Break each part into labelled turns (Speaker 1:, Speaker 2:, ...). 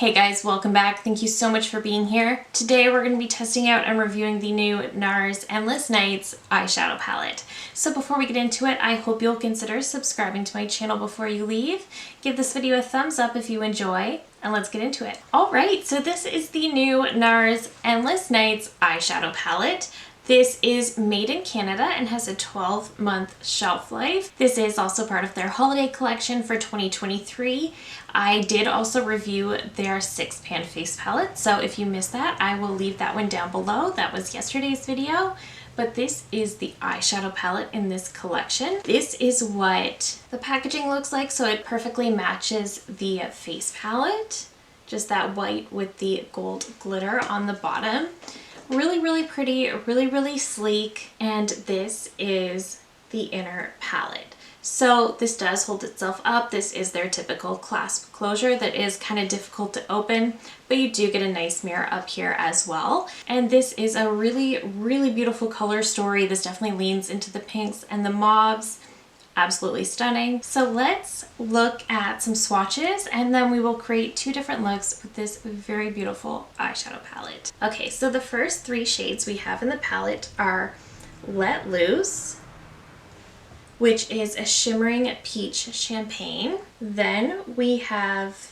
Speaker 1: Hey guys, welcome back. Thank you so much for being here. Today we're going to be testing out and reviewing the new Nars Endless Nights eyeshadow palette. So before we get into it, I hope you'll consider subscribing to my channel before you leave. Give this video a thumbs up if you enjoy, and let's get into it. Alright, so this is the new Nars Endless Nights eyeshadow palette. This is made in Canada and has a 12-month shelf life. This is also part of their holiday collection for 2023. I did also review their 6-pan face palette, so if you missed that, I will leave that one down below. That was yesterday's video. But this is the eyeshadow palette in this collection. This is what the packaging looks like, so it perfectly matches the face palette. Just that white with the gold glitter on the bottom. Really pretty, really sleek, and this is the inner palette. So this does hold itself up. This is their typical clasp closure that is kind of difficult to open, but you do get a nice mirror up here as well. And this is a really beautiful color story. This definitely leans into the pinks and the mauves. Absolutely stunning. So let's look at some swatches and then we will create 2 different looks with this very beautiful eyeshadow palette. Okay, so the first 3 shades we have in the palette are Let Loose, which is a shimmering peach champagne. Then we have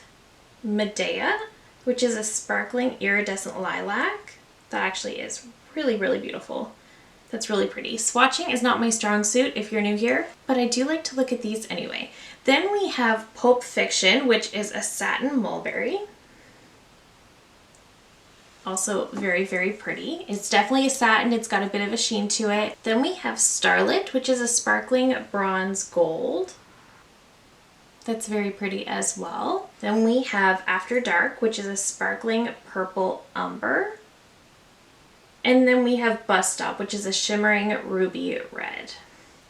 Speaker 1: Medea, which is a sparkling iridescent lilac. That actually is really beautiful. That's really pretty. Swatching is not my strong suit if you're new here, but I do like to look at these anyway. Then we have Pulp Fiction, which is a satin mulberry. Also very pretty. It's definitely a satin. It's got a bit of a sheen to it. Then we have Starlit, which is a sparkling bronze gold. That's very pretty as well. Then we have After Dark, which is a sparkling purple umber. And then we have Bus Stop, which is a shimmering ruby red.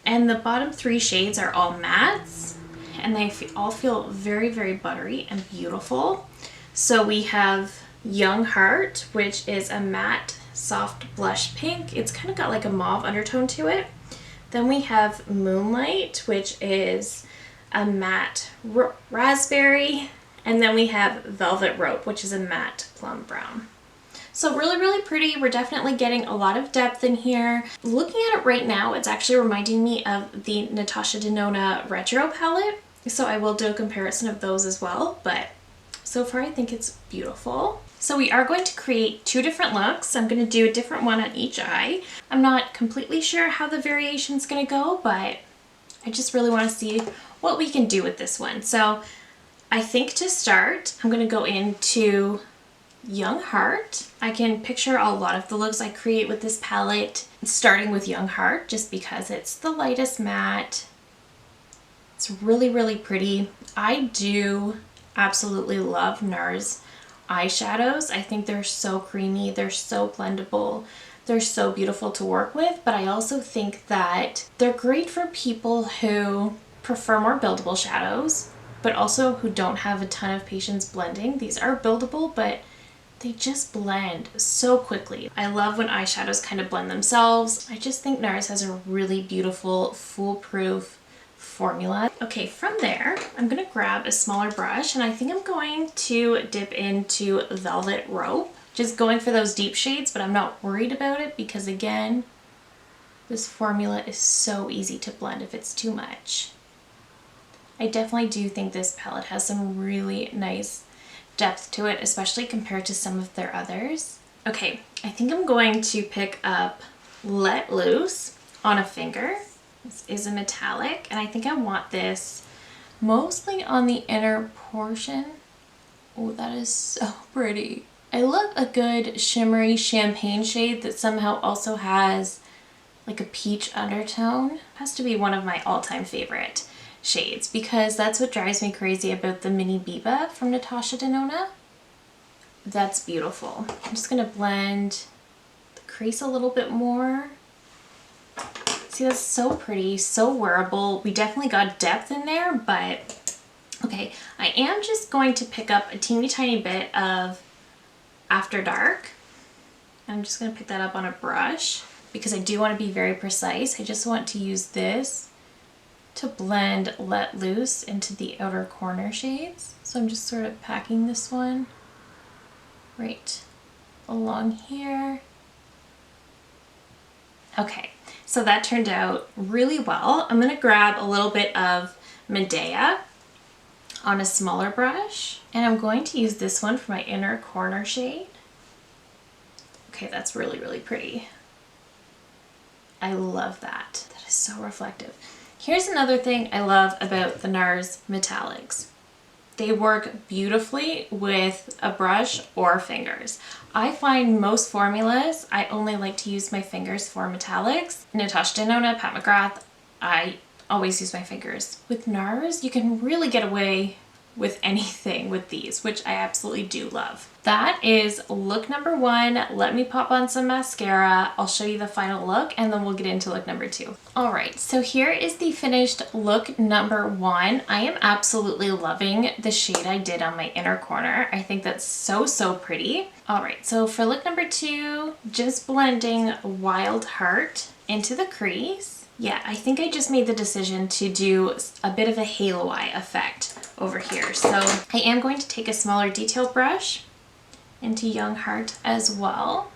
Speaker 1: And the bottom 3 shades are all mattes, and they all feel very buttery and beautiful. So we have Young Heart, which is a matte soft blush pink. It's kind of got like a mauve undertone to it. Then we have Moonlight, which is a matte raspberry. And then we have Velvet Rope, which is a matte plum brown. So really pretty. We're definitely getting a lot of depth in here. Looking at it right now, it's actually reminding me of the Natasha Denona Retro palette. So I will do a comparison of those as well, but so far I think it's beautiful. So we are going to create 2 different looks. I'm going to do a different one on each eye. I'm not completely sure how the variation is going to go, but I just really want to see what we can do with this one. So I think to start, I'm going to go into Young Heart. I can picture a lot of the looks I create with this palette, starting with Young Heart, just because it's the lightest matte. It's really pretty. I do absolutely love Nars eyeshadows. I think they're so creamy, they're so blendable, they're so beautiful to work with, but I also think that they're great for people who prefer more buildable shadows, but also who don't have a ton of patience blending. These are buildable, but they just blend so quickly. I love when eyeshadows kind of blend themselves. I just think Nars has a really beautiful, foolproof formula. Okay, from there, I'm gonna grab a smaller brush and I think I'm going to dip into Velvet Rope. Just going for those deep shades, but I'm not worried about it because again, this formula is so easy to blend if it's too much. I definitely do think this palette has some really nice depth to it, especially compared to some of their others. Okay, I think I'm going to pick up Let Loose on a finger. This is a metallic, and I think I want this mostly on the inner portion. Oh, that is so pretty. I love a good shimmery champagne shade that somehow also has like a peach undertone. It has to be one of my all-time favorite shades because that's what drives me crazy about the Mini Biba from Natasha Denona. That's beautiful. I'm just gonna blend the crease a little bit more. See, that's so pretty, so wearable. We definitely got depth in there, but okay. I am just going to pick up a teeny tiny bit of After Dark. I'm just gonna pick that up on a brush because I do want to be very precise. I just want to use this to blend Let Loose into the outer corner shades. So I'm just sort of packing this one right along here. Okay, so that turned out really well. I'm gonna grab a little bit of Medea on a smaller brush, and I'm going to use this one for my inner corner shade. Okay, that's really, really pretty. I love that. That is so reflective. Here's another thing I love about the Nars metallics. They work beautifully with a brush or fingers. I find most formulas, I only like to use my fingers for metallics. Natasha Denona, Pat McGrath, I always use my fingers. With Nars, you can really get away with anything with these, which I absolutely do love. That is look number one. Let me pop on some mascara. I'll show you the final look and then we'll get into look number two. All right, so here is the finished look number one. I am absolutely loving the shade I did on my inner corner. I think that's so, so pretty. All right, so for look number two, just blending Wild Heart into the crease. Yeah, I think I just made the decision to do a bit of a halo eye effect over here. So I am going to take a smaller detail brush into Young Heart as well.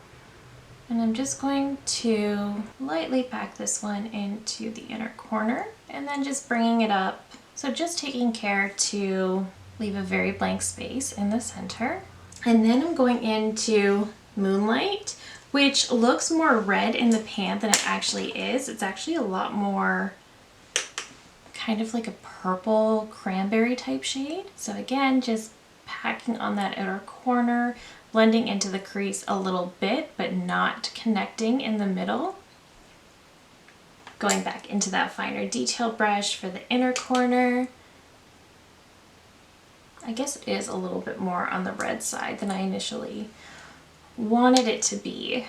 Speaker 1: And I'm just going to lightly pack this one into the inner corner and then just bringing it up. So just taking care to leave a very blank space in the center. And then I'm going into Moonlight, which looks more red in the pan than it actually is. It's actually a lot more kind of like a purple cranberry type shade. So again, just packing on that outer corner, blending into the crease a little bit, but not connecting in the middle. Going back into that finer detail brush for the inner corner. I guess it is a little bit more on the red side than I initially wanted it to be.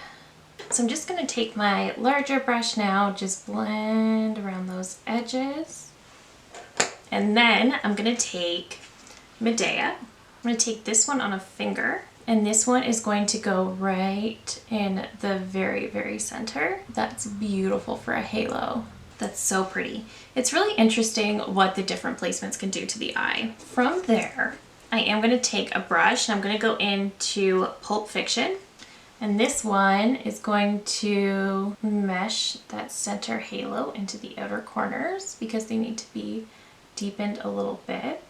Speaker 1: So I'm just going to take my larger brush now, just blend around those edges. And then I'm going to take Medea. I'm going to take this one on a finger, and this one is going to go right in the very, very center. That's beautiful for a halo. That's so pretty. It's really interesting what the different placements can do to the eye. From there, I am going to take a brush and I'm going to go into Pulp Fiction. And this one is going to mesh that center halo into the outer corners because they need to be deepened a little bit.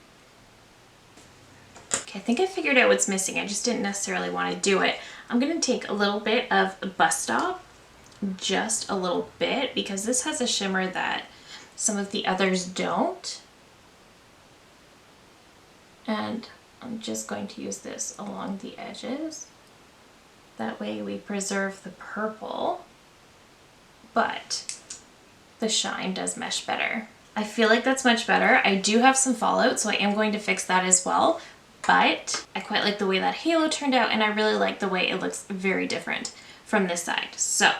Speaker 1: Okay, I think I figured out what's missing. I just didn't necessarily want to do it. I'm going to take a little bit of Bus Stop, just a little bit, because this has a shimmer that some of the others don't. And I'm just going to use this along the edges. That way we preserve the purple, but the shine does mesh better. I feel like that's much better. I do have some fallout, so I am going to fix that as well, but I quite like the way that halo turned out, and I really like the way it looks very different from this side. So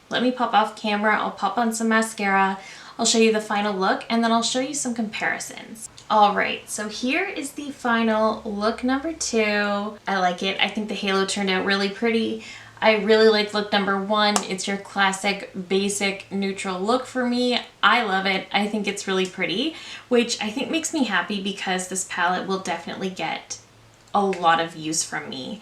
Speaker 1: let me pop off camera, I'll pop on some mascara, I'll show you the final look, and then I'll show you some comparisons. All right, so here is the final look number two. I like it. I think the halo turned out really pretty. I really like look number one. It's your classic, basic, neutral look for me. I love it. I think it's really pretty, which I think makes me happy because this palette will definitely get a lot of use from me,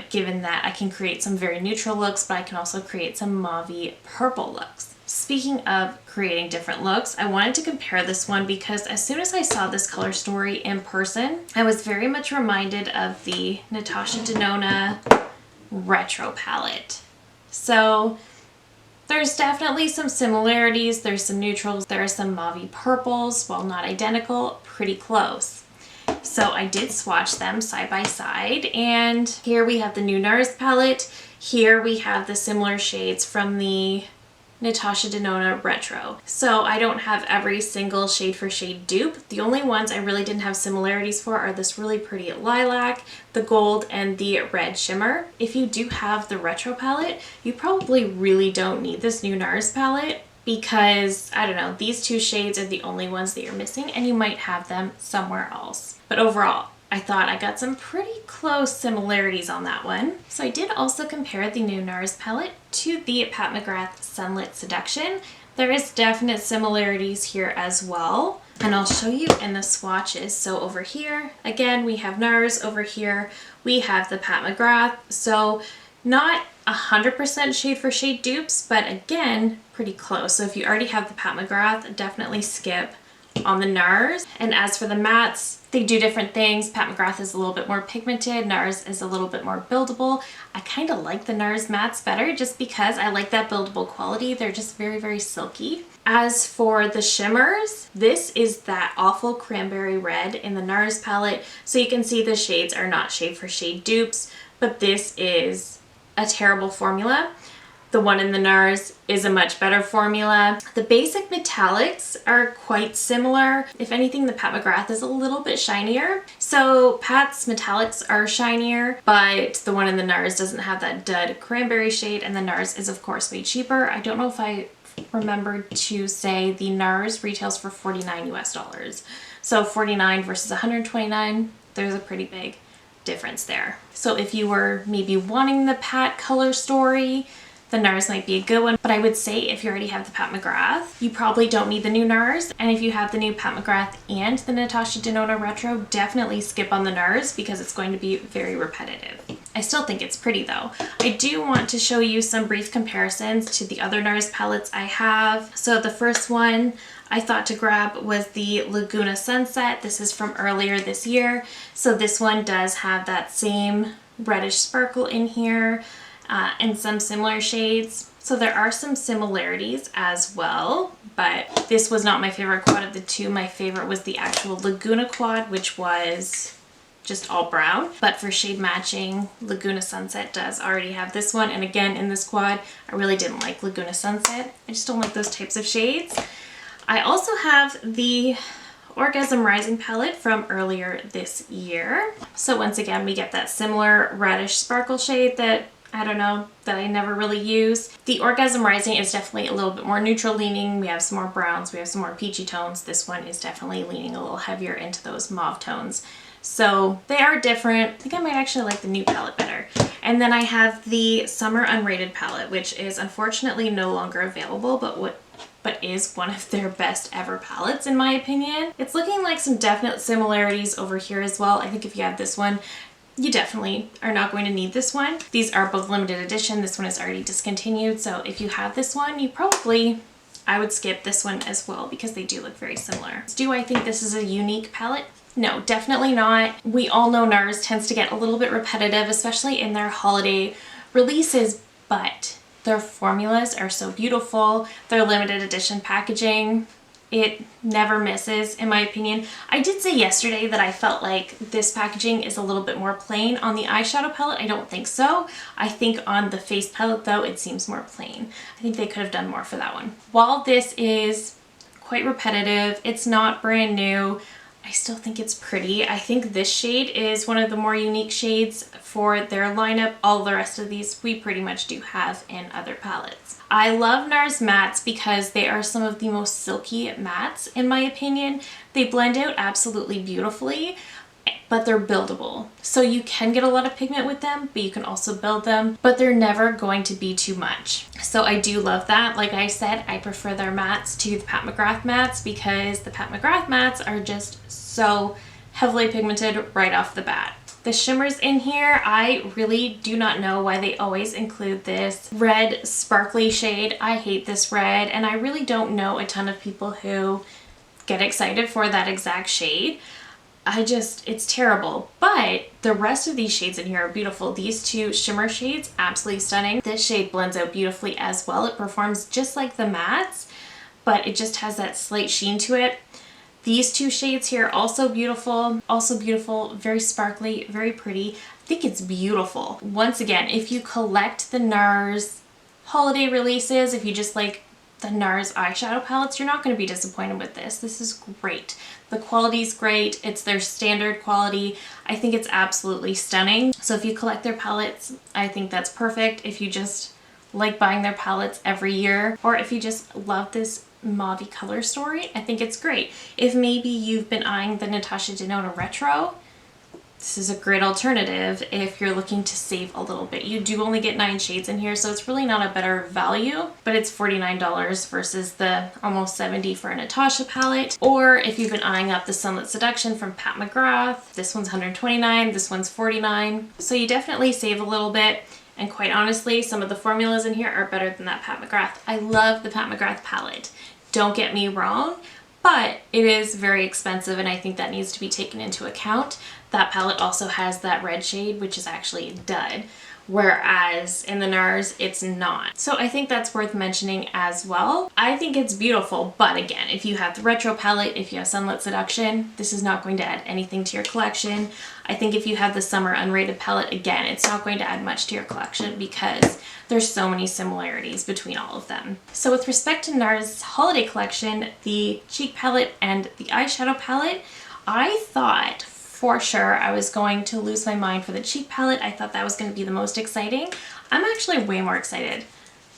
Speaker 1: given that I can create some very neutral looks, but I can also create some mauvey purple looks. Speaking of creating different looks, I wanted to compare this one because as soon as I saw this color story in person, I was very much reminded of the Natasha Denona Retro palette. So there's definitely some similarities, there's some neutrals, there are some mauvey purples, while not identical, pretty close. So I did swatch them side by side, and here we have the new Nars palette, here we have the similar shades from the Natasha Denona Retro. So I don't have every single shade for shade dupe. The only ones I really didn't have similarities for are this really pretty lilac, the gold, and the red shimmer. If you do have the Retro palette, you probably really don't need this new Nars palette because, I don't know, these two shades are the only ones that you're missing and you might have them somewhere else. But overall, I thought I got some pretty close similarities on that one. So I did also compare the new Nars palette to the Pat McGrath Sunlit Seduction. There is definite similarities here as well. And I'll show you in the swatches. So over here, again, we have Nars. Over here, we have the Pat McGrath. So not 100% shade for shade dupes, but again, pretty close. So if you already have the Pat McGrath, definitely skip on the Nars. And as for the mattes, they do different things. Pat McGrath is a little bit more pigmented. Nars is a little bit more buildable. I kind of like the Nars mattes better just because I like that buildable quality. They're just very, very silky. As for the shimmers, this is that awful cranberry red in the Nars palette. So you can see the shades are not shade for shade dupes, but this is a terrible formula. The one in the Nars is a much better formula. The basic metallics are quite similar. If anything, the Pat McGrath is a little bit shinier. So Pat's metallics are shinier, but the one in the Nars doesn't have that dud cranberry shade, and the Nars is of course way cheaper. I don't know if I remembered to say the Nars retails for $49 US. So 49 versus 129, there's a pretty big difference there. So if you were maybe wanting the Pat color story, the Nars might be a good one, but I would say if you already have the Pat McGrath, you probably don't need the new Nars. And if you have the new Pat McGrath and the Natasha Denona Retro, definitely skip on the Nars because it's going to be very repetitive. I still think it's pretty though. I do want to show you some brief comparisons to the other Nars palettes I have. So the first one I thought to grab was the Laguna Sunset. This is from earlier this year. So this one does have that same reddish sparkle in here. And some similar shades. So there are some similarities as well, but this was not my favorite quad of the two. My favorite was the actual Laguna quad, which was just all brown. But for shade matching, Laguna Sunset does already have this one. And again, in this quad, I really didn't like Laguna Sunset. I just don't like those types of shades. I also have the Orgasm Rising palette from earlier this year. So once again, we get that similar reddish sparkle shade that I don't know, that I never really use. The Orgasm Rising is definitely a little bit more neutral leaning. We have some more browns, we have some more peachy tones. This one is definitely leaning a little heavier into those mauve tones. So they are different. I think I might actually like the new palette better. And then I have the Summer Unrated palette, which is unfortunately no longer available, but is one of their best ever palettes in my opinion. It's looking like some definite similarities over here as well. I think if you have this one, you definitely are not going to need this one. These are both limited edition. This one is already discontinued. So if you have this one, I would skip this one as well because they do look very similar. Do I think this is a unique palette? No, definitely not. We all know Nars tends to get a little bit repetitive, especially in their holiday releases, but their formulas are so beautiful. Their limited edition packaging, it never misses, in my opinion. I did say yesterday that I felt like this packaging is a little bit more plain on the eyeshadow palette. I don't think so. I think on the face palette though, it seems more plain. I think they could have done more for that one. While this is quite repetitive, it's not brand new, I still think it's pretty. I think this shade is one of the more unique shades for their lineup. All the rest of these we pretty much do have in other palettes. I love Nars mattes because they are some of the most silky mattes in my opinion. They blend out absolutely beautifully, but they're buildable. So you can get a lot of pigment with them, but you can also build them, but they're never going to be too much. So I do love that. Like I said, I prefer their mattes to the Pat McGrath mattes because the Pat McGrath mattes are just so heavily pigmented right off the bat. The shimmers in here, I really do not know why they always include this red sparkly shade. I hate this red, and I really don't know a ton of people who get excited for that exact shade. It's terrible. But the rest of these shades in here are beautiful. These two shimmer shades, absolutely stunning. This shade blends out beautifully as well. It performs just like the mattes, but it just has that slight sheen to it. These two shades here, also beautiful, very sparkly, very pretty. I think it's beautiful. Once again, if you collect the Nars holiday releases, if you just like the Nars eyeshadow palettes, you're not going to be disappointed with this. This is great. The quality's great. It's their standard quality. I think it's absolutely stunning. So if you collect their palettes, I think that's perfect. If you just like buying their palettes every year, or if you just love this mauve color story, I think it's great. If maybe you've been eyeing the Natasha Denona Retro, This is a great alternative if you're looking to save a little bit. You do only get 9 shades in here, so it's really not a better value, but it's $49 versus the almost $70 for a Natasha palette. Or if you've been eyeing up the Sunlit Seduction from Pat McGrath, this one's $129, this one's $49. So you definitely save a little bit. And quite honestly, some of the formulas in here are better than that Pat McGrath. I love the Pat McGrath palette. Don't get me wrong, but it is very expensive and I think that needs to be taken into account. That palette also has that red shade, which is actually a dud, whereas in the Nars, it's not. So I think that's worth mentioning as well. I think it's beautiful, but again, if you have the retro palette, if you have Sunlit Seduction, this is not going to add anything to your collection. I think if you have the Summer Unrated palette, again, it's not going to add much to your collection because there's so many similarities between all of them. So with respect to Nars' holiday collection, the cheek palette and the eyeshadow palette, I thought for sure I was going to lose my mind for the cheek palette. I thought that was going to be the most exciting. I'm actually way more excited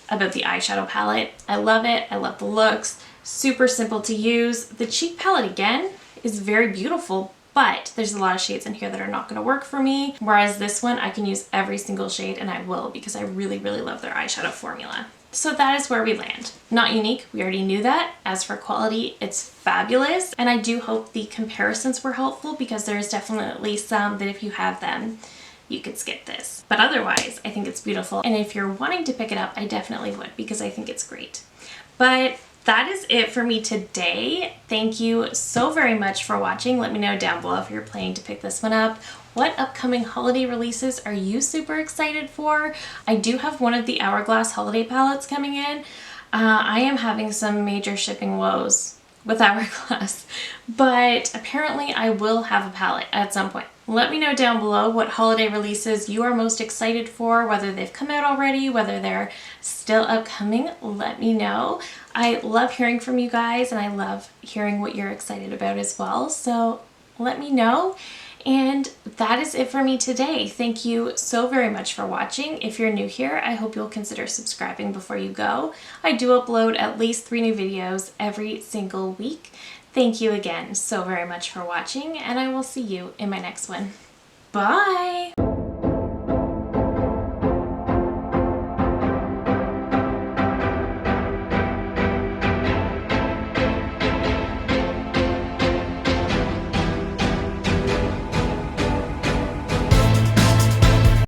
Speaker 1: about the eyeshadow palette. I love it. I love the looks. Super simple to use. The cheek palette, again, is very beautiful, but there's a lot of shades in here that are not going to work for me. Whereas this one, I can use every single shade, and I will because I really, really love their eyeshadow formula. So that is where we land. Not unique, we already knew that. As for quality, it's fabulous. And I do hope the comparisons were helpful because there's definitely some that if you have them, you could skip this. But otherwise, I think it's beautiful. And if you're wanting to pick it up, I definitely would because I think it's great. But that is it for me today. Thank you so very much for watching. Let me know down below if you're planning to pick this one up. What upcoming holiday releases are you super excited for? I do have one of the Hourglass holiday palettes coming in. I am having some major shipping woes with Hourglass, but apparently I will have a palette at some point. Let me know down below what holiday releases you are most excited for, whether they've come out already, whether they're still upcoming. Let me know. I love hearing from you guys and I love hearing what you're excited about as well. So let me know. And that is it for me today. Thank you so very much for watching. If you're new here, I hope you'll consider subscribing before you go. I do upload at least 3 new videos every single week. Thank you again so very much for watching, and I will see you in my next one. Bye!